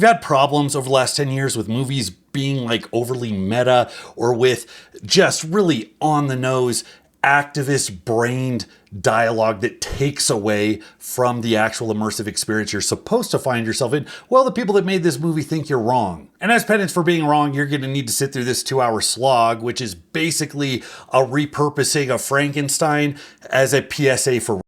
you've had problems over the last 10 years with movies being like overly meta or with just really on the nose activist brained dialogue that takes away from the actual immersive experience you're supposed to find yourself in, well, the people that made this movie think you're wrong. And as penance for being wrong, you're going to need to sit through this 2-hour slog, which is basically a repurposing of Frankenstein as a PSA for rape.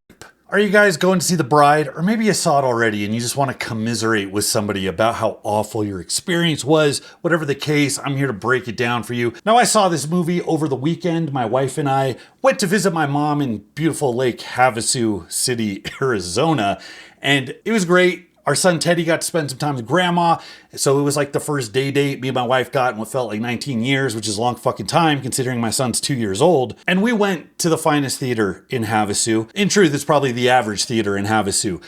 Are you guys going to see The Bride? Or maybe you saw it already and you just want to commiserate with somebody about how awful your experience was. Whatever the case, I'm here to break it down for you. Now, I saw this movie over the weekend. My wife and I went to visit my mom in beautiful Lake Havasu City, Arizona, and it was great. Our son Teddy got to spend some time with grandma. So it was like the first day date me and my wife got in what felt like 19 years, which is a long fucking time considering my son's 2 years old. And we went to the finest theater in Havasu. In truth, it's probably the average theater in Havasu.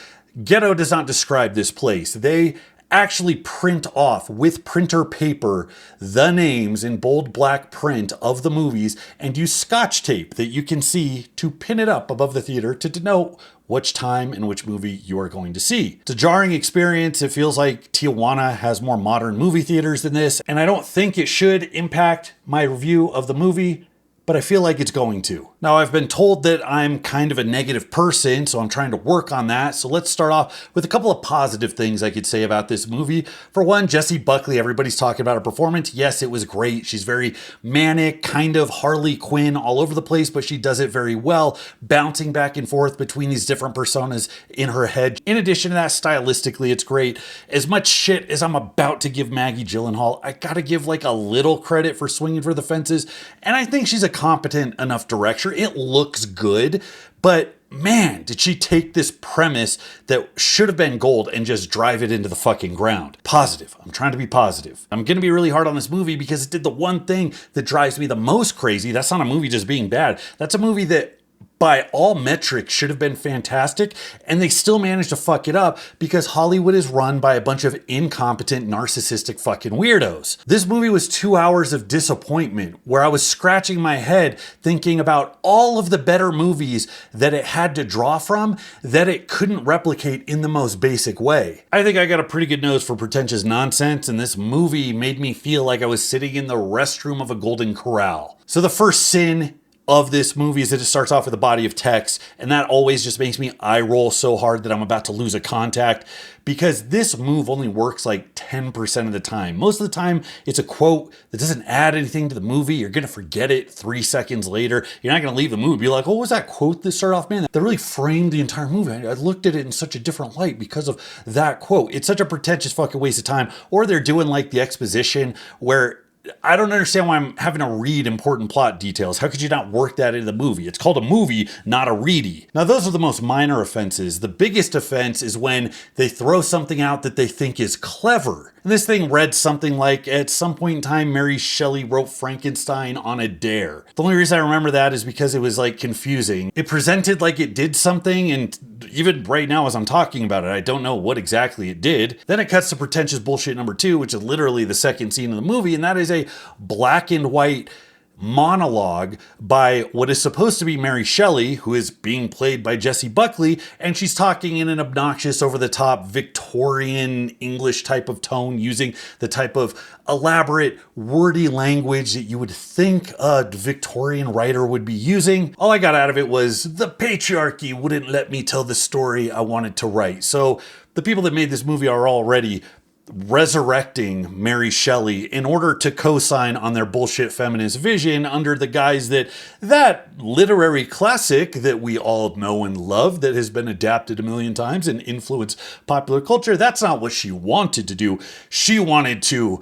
Ghetto does not describe this place. They actually print off with printer paper the names in bold black print of the movies and use scotch tape that you can see to pin it up above the theater to denote which time and which movie you are going to see. It's a jarring experience. It feels like Tijuana has more modern movie theaters than this, and I don't think it should impact my review of the movie, but I feel like it's going to. Now, I've been told that I'm kind of a negative person, so I'm trying to work on that. So let's start off with a couple of positive things I could say about this movie. For one, Jessie Buckley, everybody's talking about her performance. Yes, it was great. She's very manic, kind of Harley Quinn all over the place, but she does it very well, bouncing back and forth between these different personas in her head. In addition to that, stylistically, it's great. As much shit as I'm about to give Maggie Gyllenhaal, I gotta give like a little credit for swinging for the fences, and I think she's a competent enough director. It looks good, but man, did she take this premise that should have been gold and just drive it into the fucking ground. Positive. I'm trying to be positive. I'm going to be really hard on this movie because it did the one thing that drives me the most crazy. That's not a movie just being bad. That's a movie that by all metrics should have been fantastic, and they still managed to fuck it up because Hollywood is run by a bunch of incompetent, narcissistic fucking weirdos. This movie was 2 hours of disappointment where I was scratching my head thinking about all of the better movies that it had to draw from that it couldn't replicate in the most basic way. I think I got a pretty good nose for pretentious nonsense, and this movie made me feel like I was sitting in the restroom of a Golden Corral. So the first sin of this movie is that it starts off with a body of text, and that always just makes me eye roll so hard that I'm about to lose a contact, because this move only works like 10% of the time. Most of the time, it's a quote that doesn't add anything to the movie. You're gonna forget it 3 seconds later. You're not gonna leave the movie be like, oh, what was that quote that started off? Man, that really framed the entire movie. I looked at it in such a different light because of that quote. It's such a pretentious fucking waste of time. Or they're doing like the exposition where I don't understand why I'm having to read important plot details. How could you not work that into the movie? It's called a movie, not a readie. Now, those are the most minor offenses. The biggest offense is when they throw something out that they think is clever. And this thing read something like, at some point in time, Mary Shelley wrote Frankenstein on a dare. The only reason I remember that is because it was like confusing. It presented like it did something, and even right now as I'm talking about it, I don't know what exactly it did. Then it cuts to pretentious bullshit number 2, which is literally the second scene of the movie, and that is a black and white monologue by what is supposed to be Mary Shelley, who is being played by Jessie Buckley, and she's talking in an obnoxious, over-the-top Victorian English type of tone, using the type of elaborate, wordy language that you would think a Victorian writer would be using. All I got out of it was, the patriarchy wouldn't let me tell the story I wanted to write. So the people that made this movie are already resurrecting Mary Shelley in order to co-sign on their bullshit feminist vision under the guise that literary classic that we all know and love that has been adapted a million times and influenced popular culture, that's not what she wanted to do. She wanted to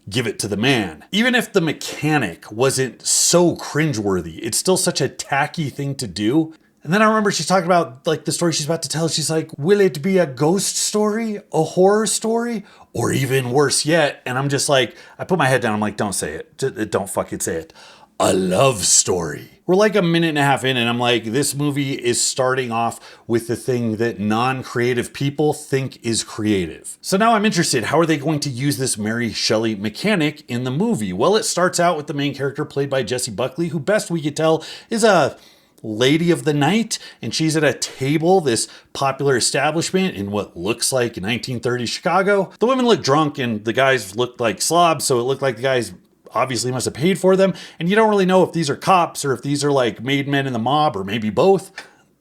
give it to the man. Even if the mechanic wasn't so cringeworthy, it's still such a tacky thing to do. And then I remember she's talking about like the story she's about to tell. She's like, will it be a ghost story, a horror story, or even worse yet? And I'm just like, I put my head down. I'm like, don't say it. Don't fucking say it. A love story. We're like a minute and a half in, and I'm like, this movie is starting off with the thing that non-creative people think is creative. So now I'm interested. How are they going to use this Mary Shelley mechanic in the movie? Well, it starts out with the main character played by Jessie Buckley, who best we could tell is a lady of the night, and she's at a table, this popular establishment in what looks like 1930s Chicago. The women look drunk and the guys look like slobs, so it looked like the guys obviously must have paid for them, and you don't really know if these are cops or if these are like made men in the mob or maybe both.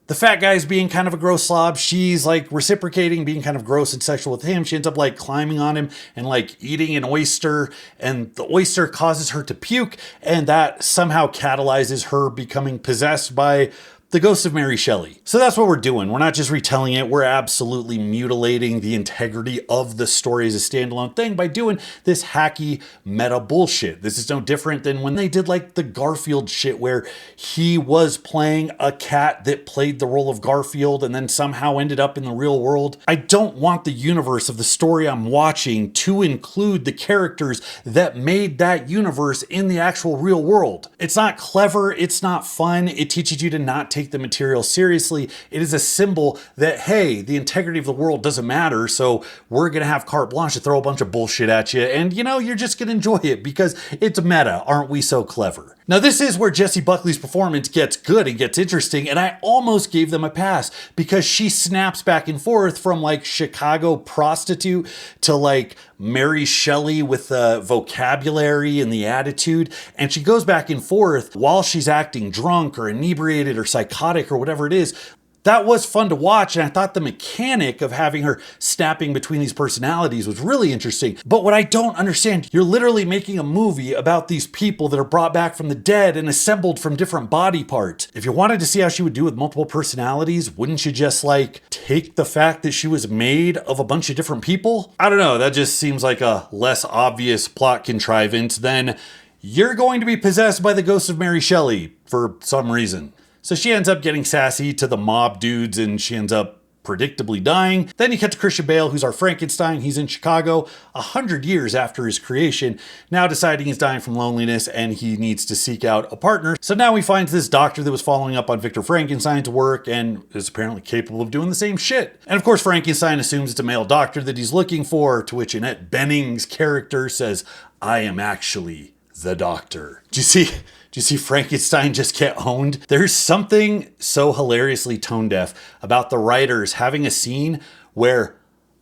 The fat guy's being kind of a gross slob. She's like reciprocating, being kind of gross and sexual with him. She ends up like climbing on him and like eating an oyster, and the oyster causes her to puke, and that somehow catalyzes her becoming possessed by the ghost of Mary Shelley. So that's what we're doing. We're not just retelling it. We're absolutely mutilating the integrity of the story as a standalone thing by doing this hacky meta bullshit. This is no different than when they did like the Garfield shit where he was playing a cat that played the role of Garfield and then somehow ended up in the real world. I don't want the universe of the story I'm watching to include the characters that made that universe in the actual real world. It's not clever. It's not fun. It teaches you to not take the material seriously. It is a symbol that, hey, the integrity of the world doesn't matter, so we're gonna have carte blanche to throw a bunch of bullshit at you, and you know, you're just gonna enjoy it because it's meta. Aren't we so clever? Now, this is where Jessie Buckley's performance gets good and gets interesting, and I almost gave them a pass because she snaps back and forth from like Chicago prostitute to like Mary Shelley with the vocabulary and the attitude, and she goes back and forth while she's acting drunk or inebriated or psychotic or whatever it is. That was fun to watch, and I thought the mechanic of having her snapping between these personalities was really interesting. But what I don't understand, you're literally making a movie about these people that are brought back from the dead and assembled from different body parts. If you wanted to see how she would do with multiple personalities, wouldn't you just like take the fact that she was made of a bunch of different people? I don't know, that just seems like a less obvious plot contrivance than you're going to be possessed by the ghost of Mary Shelley for some reason. So she ends up getting sassy to the mob dudes and she ends up predictably dying. Then you cut to Christian Bale, who's our Frankenstein. He's in Chicago 100 years after his creation, now deciding he's dying from loneliness and he needs to seek out a partner. So now he finds this doctor that was following up on Victor Frankenstein's work and is apparently capable of doing the same shit. And of course, Frankenstein assumes it's a male doctor that he's looking for, to which Annette Bening's character says, "I am actually the doctor." Do you see Frankenstein just get owned? There's something so hilariously tone deaf about the writers having a scene where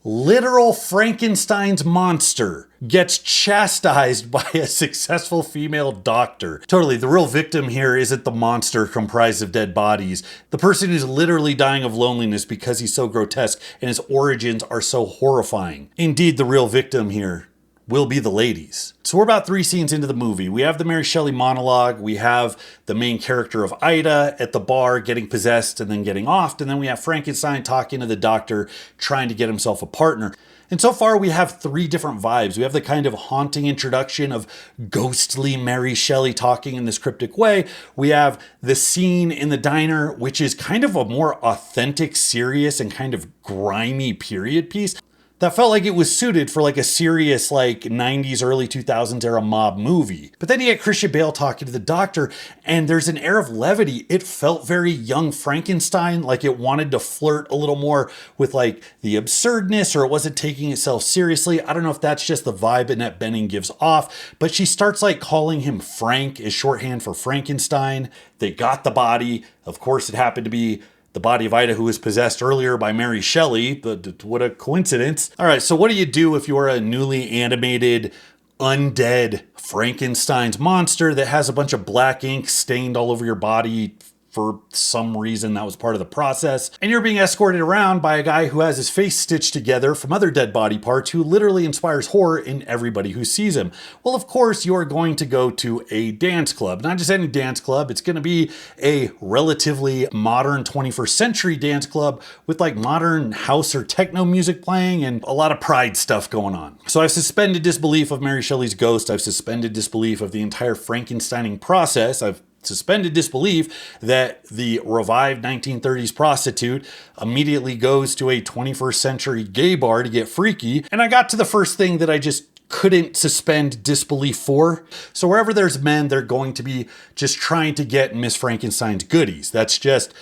literal Frankenstein's monster gets chastised by a successful female doctor. Totally, the real victim here isn't the monster comprised of dead bodies. The person who's literally dying of loneliness because he's so grotesque and his origins are so horrifying. Indeed, the real victim here will be the ladies. So we're about 3 scenes into the movie. We have the Mary Shelley monologue, we have the main character of Ida at the bar getting possessed and then getting offed, and then we have Frankenstein talking to the doctor, trying to get himself a partner. And so far we have 3 different vibes. We have the kind of haunting introduction of ghostly Mary Shelley talking in this cryptic way. We have the scene in the diner, which is kind of a more authentic, serious, and kind of grimy period piece that felt like it was suited for like a serious like 90s, early 2000s era mob movie. But then you get Christian Bale talking to the doctor and there's an air of levity. It felt very young Frankenstein, like it wanted to flirt a little more with like the absurdness, or it wasn't taking itself seriously. I don't know if that's just the vibe Annette Bening gives off, but she starts like calling him Frank as shorthand for Frankenstein. They got the body. Of course, it happened to be the body of Ida, who was possessed earlier by Mary Shelley. What a coincidence. All right, so what do you do if you are a newly animated, undead Frankenstein's monster that has a bunch of black ink stained all over your body for some reason that was part of the process, and you're being escorted around by a guy who has his face stitched together from other dead body parts, who literally inspires horror in everybody who sees him? Well, of course, you're going to go to a dance club. Not just any dance club, it's going to be a relatively modern 21st century dance club with like modern house or techno music playing and a lot of pride stuff going on. So I've suspended disbelief of Mary Shelley's ghost. I've suspended disbelief of the entire Frankensteining process. I've suspended disbelief that the revived 1930s prostitute immediately goes to a 21st century gay bar to get freaky. And I got to the first thing that I just couldn't suspend disbelief for. So wherever there's men, they're going to be just trying to get Miss Frankenstein's goodies. That's just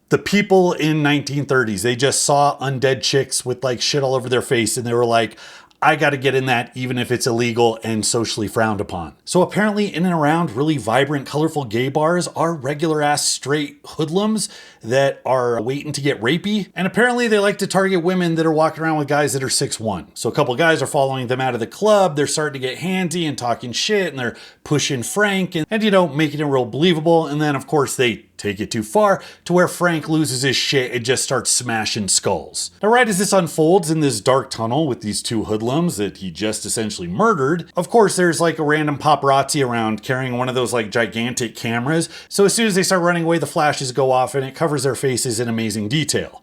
the people in 1930s. They just saw undead chicks with like shit all over their face and they were like, I got to get in that even if it's illegal and socially frowned upon. So apparently in and around really vibrant, colorful gay bars are regular ass straight hoodlums that are waiting to get rapey. And apparently they like to target women that are walking around with guys that are 6'1". So a couple guys are following them out of the club. They're starting to get handsy and talking shit, and they're pushing Frank and you know, making it real believable. And then of course they take it too far to where Frank loses his shit and just starts smashing skulls. Now, right as this unfolds in this dark tunnel with these two hoodlums that he just essentially murdered, of course there's like a random paparazzi around carrying one of those like gigantic cameras. So as soon as they start running away, the flashes go off and it covers their faces in amazing detail.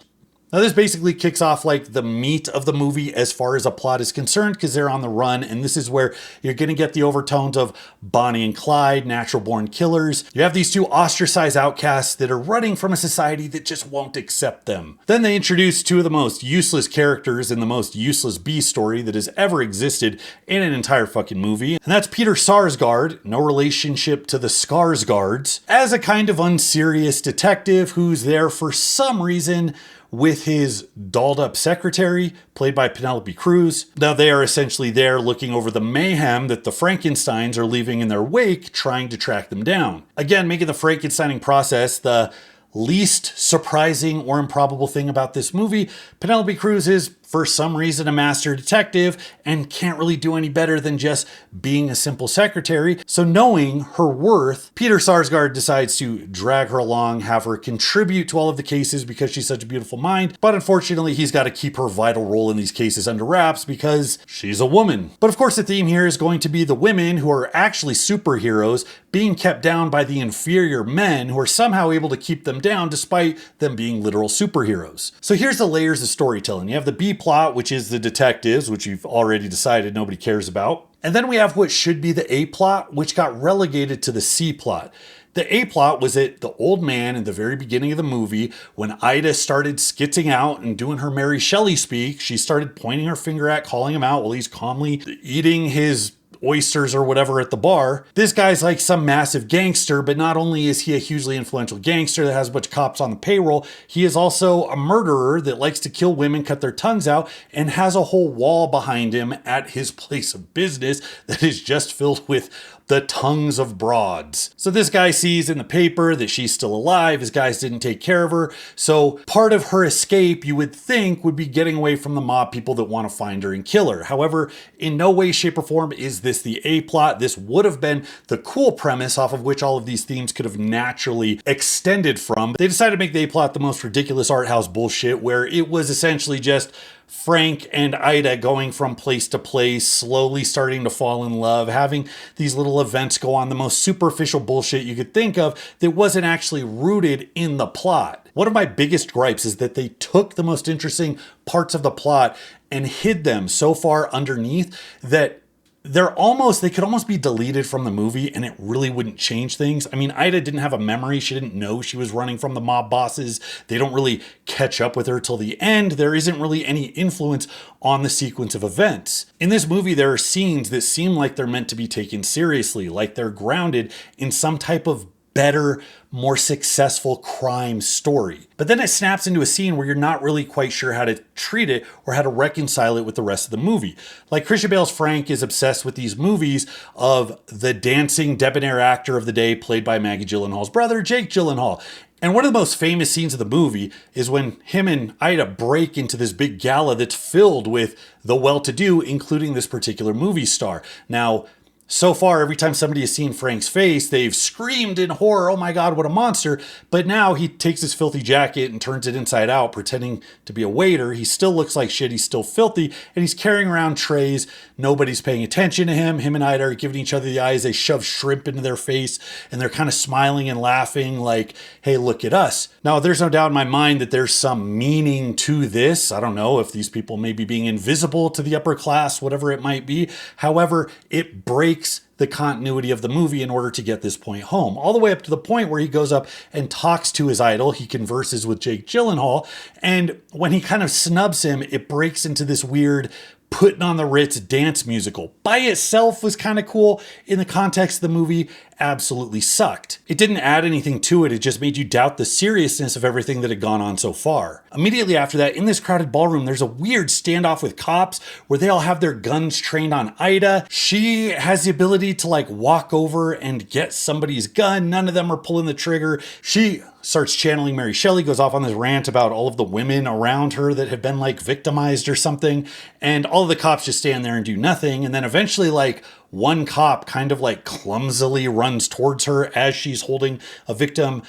Now this basically kicks off like the meat of the movie as far as a plot is concerned, because they're on the run, and this is where you're going to get the overtones of Bonnie and Clyde, natural born killers. You have these two ostracized outcasts that are running from a society that just won't accept them. Then they introduce two of the most useless characters in the most useless B story that has ever existed in an entire fucking movie, and that's Peter Sarsgaard, no relationship to the Skarsgårds, as a kind of unserious detective who's there for some reason with his dolled up secretary, played by Penelope Cruz. Now they are essentially there looking over the mayhem that the Frankensteins are leaving in their wake, trying to track them down. Again, making the Frankensteining process the least surprising or improbable thing about this movie. Penelope Cruz is, for some reason, a master detective and can't really do any better than just being a simple secretary. So knowing her worth, Peter Sarsgaard decides to drag her along, have her contribute to all of the cases because she's such a beautiful mind. But unfortunately, he's got to keep her vital role in these cases under wraps because she's a woman. But of course, the theme here is going to be the women who are actually superheroes being kept down by the inferior men who are somehow able to keep them down despite them being literal superheroes. So here's the layers of storytelling. You have the B plot, which is the detectives, which you've already decided nobody cares about. And then we have what should be the A plot, which got relegated to the C plot. The A plot was that the old man in the very beginning of the movie, when Ida started skitzing out and doing her Mary Shelley speak, she started pointing her finger at, calling him out while he's calmly eating his oysters or whatever at the bar. This guy's like some massive gangster, but not only is he a hugely influential gangster that has a bunch of cops on the payroll, he is also a murderer that likes to kill women, cut their tongues out, and has a whole wall behind him at his place of business that is just filled with the tongues of broads. So this guy sees in the paper that she's still alive, his guys didn't take care of her. So part of her escape, you would think, would be getting away from the mob people that want to find her and kill her. However, in no way, shape, or form is this the A plot. This would have been the cool premise off of which all of these themes could have naturally extended from. They decided to make the A plot the most ridiculous art house bullshit, where it was essentially just Frank and Ida going from place to place, slowly starting to fall in love, having these little events go on, the most superficial bullshit you could think of that wasn't actually rooted in the plot. One of my biggest gripes is that they took the most interesting parts of the plot and hid them so far underneath that they could almost be deleted from the movie and it really wouldn't change things. I mean, Ida didn't have a memory. She didn't know she was running from the mob bosses. They don't really catch up with her till the end. There isn't really any influence on the sequence of events. In this movie, there are scenes that seem like they're meant to be taken seriously, like they're grounded in some type of better, more successful crime story. But then it snaps into a scene where you're not really quite sure how to treat it or how to reconcile it with the rest of the movie. Like Christian Bale's Frank is obsessed with these movies of the dancing, debonair actor of the day played by Maggie Gyllenhaal's brother, Jake Gyllenhaal. And one of the most famous scenes of the movie is when him and Ida break into this big gala that's filled with the well-to-do, including this particular movie star. Now, so far, every time somebody has seen Frank's face, they've screamed in horror, oh my God, what a monster. But now he takes his filthy jacket and turns it inside out, pretending to be a waiter. He still looks like shit, he's still filthy, and he's carrying around trays. Nobody's paying attention to him. Him and Ida are giving each other the eyes. They shove shrimp into their face, and they're kind of smiling and laughing like, hey, look at us. Now, there's no doubt in my mind that there's some meaning to this. I don't know if these people may be being invisible to the upper class, whatever it might be. However, it breaks the continuity of the movie in order to get this point home, all the way up to the point where he goes up and talks to his idol. He converses with Jake Gyllenhaal, and when he kind of snubs him, it breaks into this weird Putting on the Ritz dance musical. By itself was kind of cool in the context of the movie. absolutely sucked. It didn't add anything to it, it just made you doubt the seriousness of everything that had gone on so far. Immediately after that, in this crowded ballroom, there's a weird standoff with cops where they all have their guns trained on Ida. She has the ability to like walk over and get somebody's gun. None of them are pulling the trigger. She starts channeling Mary Shelley, goes off on this rant about all of the women around her that have been like victimized or something. And all of the cops just stand there and do nothing. And then eventually like one cop kind of like clumsily runs towards her as she's holding a victim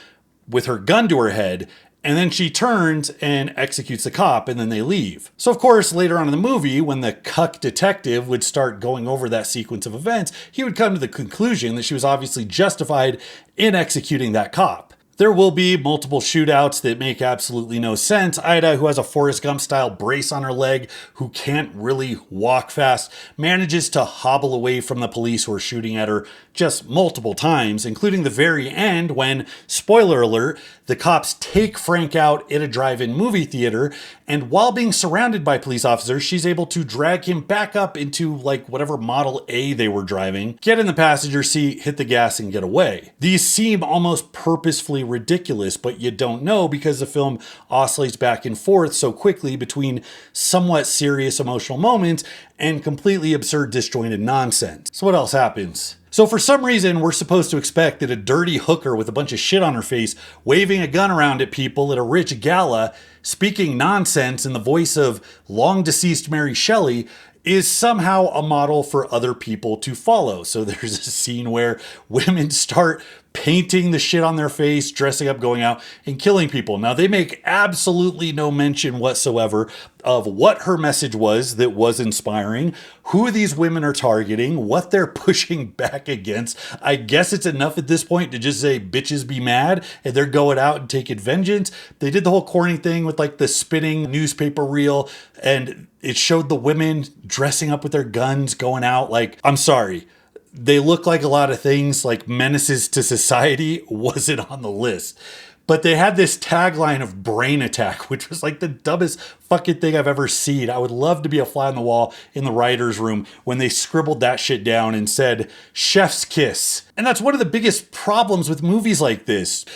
with her gun to her head. And then she turns and executes the cop, and then they leave. So of course, later on in the movie, when the cuck detective would start going over that sequence of events, he would come to the conclusion that she was obviously justified in executing that cop. There will be multiple shootouts that make absolutely no sense. Ida, who has a Forrest Gump style brace on her leg, who can't really walk fast, manages to hobble away from the police who are shooting at her just multiple times, including the very end when, spoiler alert, the cops take Frank out at a drive-in movie theater, and while being surrounded by police officers, she's able to drag him back up into like whatever Model A they were driving, get in the passenger seat, hit the gas, and get away. These seem almost purposefully ridiculous, but you don't know because the film oscillates back and forth so quickly between somewhat serious emotional moments and completely absurd disjointed nonsense. So what else happens? So for some reason, we're supposed to expect that a dirty hooker with a bunch of shit on her face, waving a gun around at people at a rich gala, speaking nonsense in the voice of long deceased Mary Shelley, is somehow a model for other people to follow. So there's a scene where women start painting the shit on their face, dressing up, going out, and killing people. Now, they make absolutely no mention whatsoever of what her message was that was inspiring, who these women are targeting, what they're pushing back against. I guess it's enough at this point to just say, bitches be mad, and they're going out and taking vengeance. They did the whole corny thing with like the spinning newspaper reel, and it showed the women dressing up with their guns, going out. Like, I'm sorry. They look like a lot of things, like menaces to society wasn't on the list. But they had this tagline of brain attack, which was like the dumbest fucking thing I've ever seen. I would love to be a fly on the wall in the writer's room when they scribbled that shit down and said, chef's kiss. And that's one of the biggest problems with movies like this.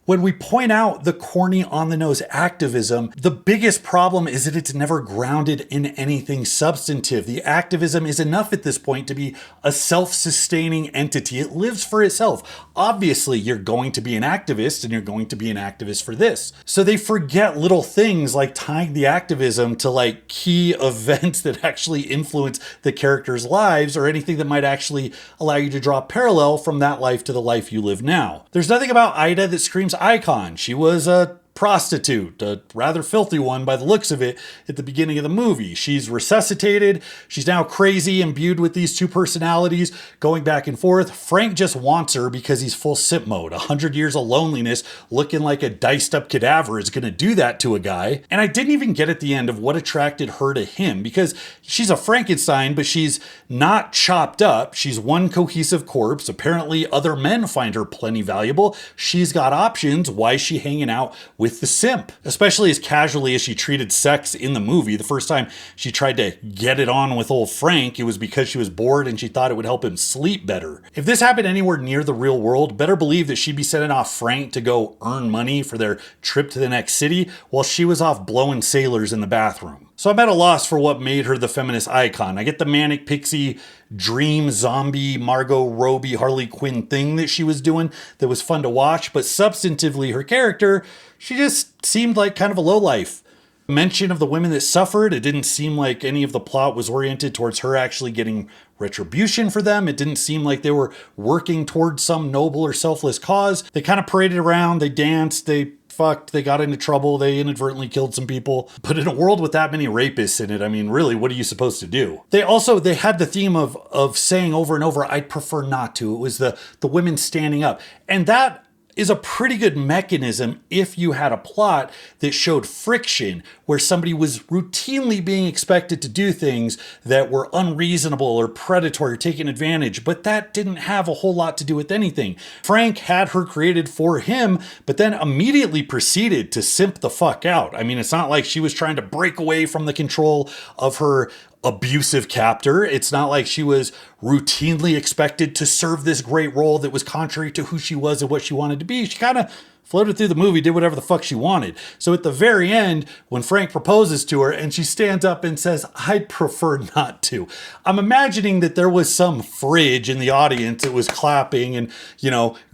When we point out the corny on-the-nose activism, the biggest problem is that it's never grounded in anything substantive. The activism is enough at this point to be a self-sustaining entity. It lives for itself. Obviously, you're going to be an activist, and you're going to be an activist for this. So they forget little things like tying the activism to like key events that actually influence the characters' lives, or anything that might actually allow you to draw a parallel from that life to the life you live now. There's nothing about Ida that screams icon. She was a prostitute, a rather filthy one by the looks of it at the beginning of the movie. She's resuscitated. She's now crazy, imbued with these two personalities going back and forth. Frank just wants her because he's full simp mode. 100 years of loneliness looking like a diced up cadaver is going to do that to a guy. And I didn't even get at the end of what attracted her to him, because she's a Frankenstein, but she's not chopped up. She's one cohesive corpse. Apparently other men find her plenty valuable. She's got options. Why is she hanging out with the simp? Especially as casually as she treated sex in the movie. The first time she tried to get it on with old Frank, it was because she was bored and she thought it would help him sleep better. If this happened anywhere near the real world, better believe that she'd be sending off Frank to go earn money for their trip to the next city while she was off blowing sailors in the bathroom. So I'm at a loss for what made her the feminist icon. I get the manic pixie, dream, zombie, Margot Robbie, Harley Quinn thing that she was doing that was fun to watch, but substantively her character, she just seemed like kind of a lowlife. Mention of the women that suffered, it didn't seem like any of the plot was oriented towards her actually getting retribution for them. It didn't seem like they were working towards some noble or selfless cause. They kind of paraded around, they danced, they fucked, they got into trouble, they inadvertently killed some people. But in a world with that many rapists in it, I mean, really, what are you supposed to do? They had the theme of saying over and over, I'd prefer not to. It was the women standing up. And that is a pretty good mechanism if you had a plot that showed friction, where somebody was routinely being expected to do things that were unreasonable or predatory or taking advantage, but that didn't have a whole lot to do with anything. Frank had her created for him, but then immediately proceeded to simp the fuck out. I mean, it's not like she was trying to break away from the control of her abusive captor. It's not like she was routinely expected to serve this great role that was contrary to who she was and what she wanted to be. She kind of floated through the movie, did whatever the fuck she wanted. So at the very end, when Frank proposes to her and she stands up and says, "I'd prefer not to," I'm imagining that there was some fridge in the audience that was clapping and,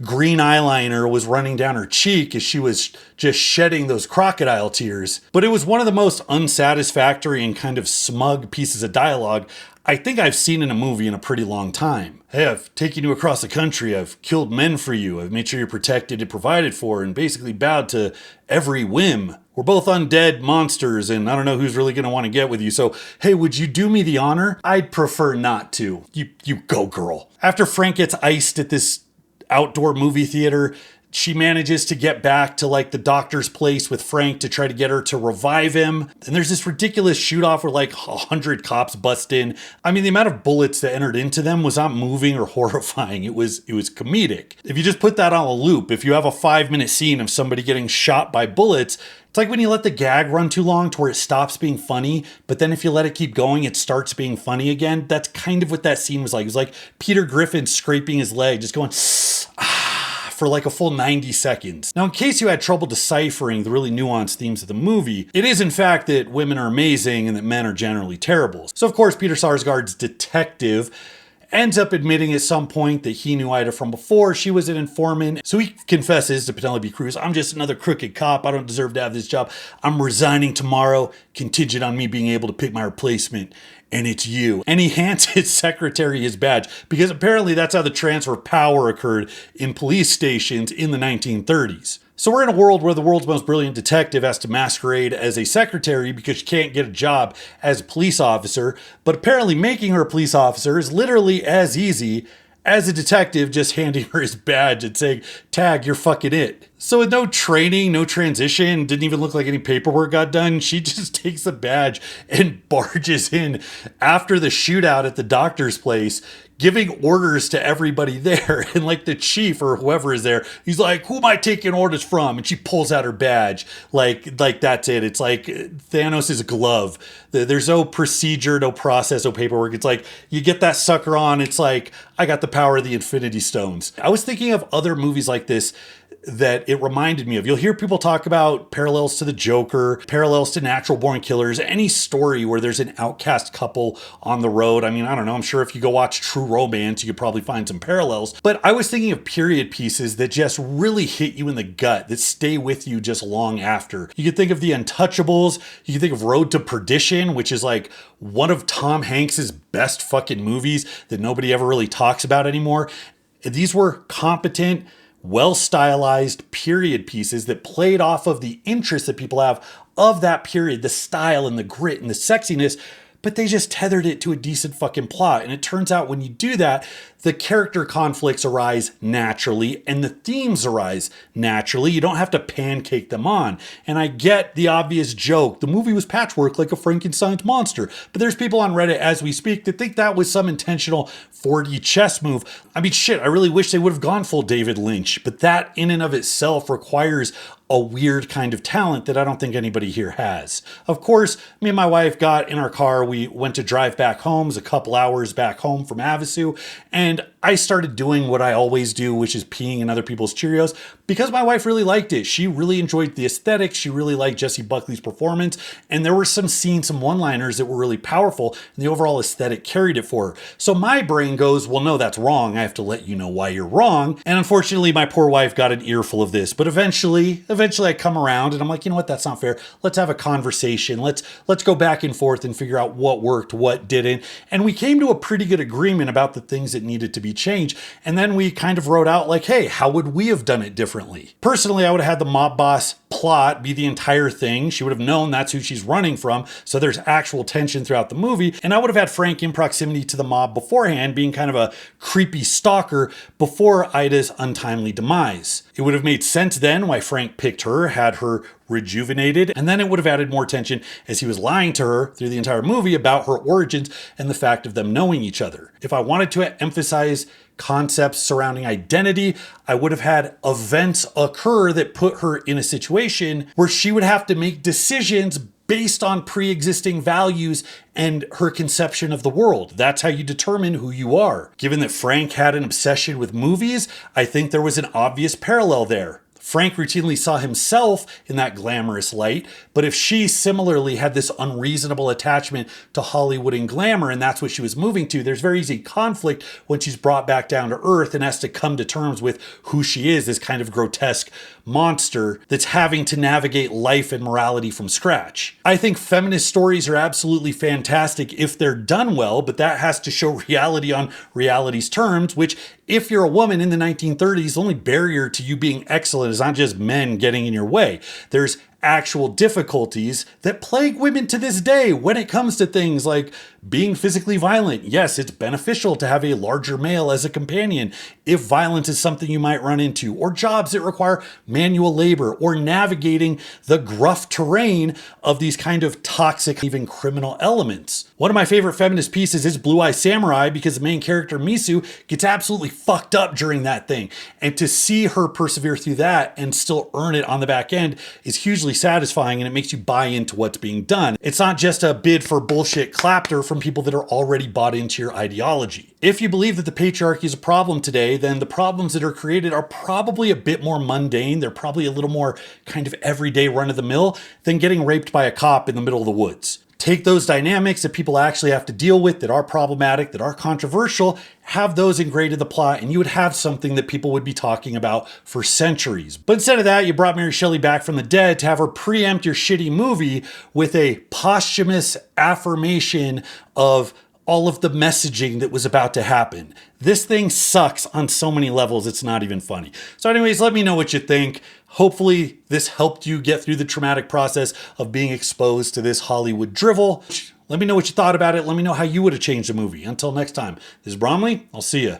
green eyeliner was running down her cheek as she was just shedding those crocodile tears. But it was one of the most unsatisfactory and kind of smug pieces of dialogue I think I've seen in a movie in a pretty long time. "Hey, I've taken you across the country. I've killed men for you. I've made sure you're protected and provided for and basically bowed to every whim. We're both undead monsters and I don't know who's really going to want to get with you. So, hey, would you do me the honor? I'd prefer not to." You go, girl. After Frank gets iced at this outdoor movie theater, she manages to get back to the doctor's place with Frank to try to get her to revive him. And there's this ridiculous shoot off where 100 cops bust in. I mean, the amount of bullets that entered into them was not moving or horrifying. It was comedic. If you just put that on a loop, if you have a 5-minute scene of somebody getting shot by bullets, it's like when you let the gag run too long to where it stops being funny, but then if you let it keep going, it starts being funny again. That's kind of what that scene was like. It was like Peter Griffin scraping his leg, just going, for a full 90 seconds. Now, in case you had trouble deciphering the really nuanced themes of the movie, it is in fact that women are amazing and that men are generally terrible. So of course, Peter Sarsgaard's detective ends up admitting at some point that he knew Ida from before. She was an informant. So he confesses to Penelope Cruz, "I'm just another crooked cop. I don't deserve to have this job. I'm resigning tomorrow, contingent on me being able to pick my replacement. And it's you." And he hands his secretary his badge because apparently that's how the transfer of power occurred in police stations in the 1930s. So we're in a world where the world's most brilliant detective has to masquerade as a secretary because she can't get a job as a police officer. But apparently making her a police officer is literally as easy as a detective just handing her his badge and saying, "Tag, you're fucking it." So with no training, no transition, didn't even look like any paperwork got done, she just takes the badge and barges in after the shootout at the doctor's place, giving orders to everybody there. And the chief or whoever is there, he's like, "Who am I taking orders from?" And she pulls out her badge. Like that's it. It's like Thanos' glove. There's no procedure, no process, no paperwork. It's like you get that sucker on. It's like, I got the power of the Infinity Stones. I was thinking of other movies like this that it reminded me of. You'll hear people talk about parallels to the Joker, parallels to Natural Born Killers, any story where there's an outcast couple on the road. I mean, I don't know. I'm sure if you go watch True Romance, you could probably find some parallels. But I was thinking of period pieces that just really hit you in the gut, that stay with you just long after. You could think of The Untouchables. You could think of Road to Perdition, which is one of Tom Hanks's best fucking movies that nobody ever really talks about anymore. These were competent, well-stylized period pieces that played off of the interest that people have of that period, the style and the grit and the sexiness, but they just tethered it to a decent fucking plot. And it turns out when you do that, the character conflicts arise naturally and the themes arise naturally. You don't have to pancake them on. And I get the obvious joke. The movie was patchwork like a Frankenstein's monster. But there's people on Reddit as we speak that think that was some intentional 4D chess move. I mean, shit, I really wish they would have gone full David Lynch. But that in and of itself requires a weird kind of talent that I don't think anybody here has. Of course, me and my wife got in our car. We went to drive back home. It was a couple hours back home from Havasu. And I started doing what I always do, which is peeing in other people's Cheerios, because my wife really liked it. She really enjoyed the aesthetic. She really liked Jessie Buckley's performance. And there were some scenes, some one-liners that were really powerful, and the overall aesthetic carried it for her. So my brain goes, well, no, that's wrong. I have to let you know why you're wrong. And unfortunately, my poor wife got an earful of this. But eventually I come around and I'm like, you know what? That's not fair. Let's have a conversation. Let's go back and forth and figure out what worked, what didn't. And we came to a pretty good agreement about the things that needed to be changed. And then we kind of wrote out like, hey, how would we have done it differently? Personally, I would have had the mob boss plot be the entire thing. She would have known that's who she's running from. So there's actual tension throughout the movie. And I would have had Frank in proximity to the mob beforehand, being kind of a creepy stalker before Ida's untimely demise. It would have made sense then why Frank picked her, had her rejuvenated, and then it would have added more tension as he was lying to her through the entire movie about her origins and the fact of them knowing each other. If I wanted to emphasize concepts surrounding identity, I would have had events occur that put her in a situation where she would have to make decisions based on pre-existing values and her conception of the world. That's how you determine who you are. Given that Frank had an obsession with movies, I think there was an obvious parallel there. Frank routinely saw himself in that glamorous light, but if she similarly had this unreasonable attachment to Hollywood and glamour, and that's what she was moving to, there's very easy conflict when she's brought back down to earth and has to come to terms with who she is, this kind of grotesque monster that's having to navigate life and morality from scratch. I think feminist stories are absolutely fantastic if they're done well, but that has to show reality on reality's terms, which if you're a woman in the 1930s, the only barrier to you being excellent is not just men getting in your way. There's actual difficulties that plague women to this day when it comes to things like being physically violent. Yes, it's beneficial to have a larger male as a companion if violence is something you might run into, or jobs that require manual labor, or navigating the gruff terrain of these kind of toxic, even criminal elements. One of my favorite feminist pieces is Blue Eye Samurai, because the main character Misu gets absolutely fucked up during that thing. And to see her persevere through that and still earn it on the back end is hugely satisfying, and it makes you buy into what's being done. It's not just a bid for bullshit clapter from people that are already bought into your ideology. If you believe that the patriarchy is a problem today, then the problems that are created are probably a bit more mundane. They're probably a little more kind of everyday run-of-the-mill than getting raped by a cop in the middle of the woods. Take those dynamics that people actually have to deal with, that are problematic, that are controversial, have those ingrained in the plot, and you would have something that people would be talking about for centuries. But instead of that, you brought Mary Shelley back from the dead to have her preempt your shitty movie with a posthumous affirmation of all of the messaging that was about to happen. This thing sucks on so many levels, it's not even funny. So anyways, let me know what you think. Hopefully this helped you get through the traumatic process of being exposed to this Hollywood drivel. Let me know what you thought about it. Let me know how you would have changed the movie. Until next time, this is Bromley. I'll see you.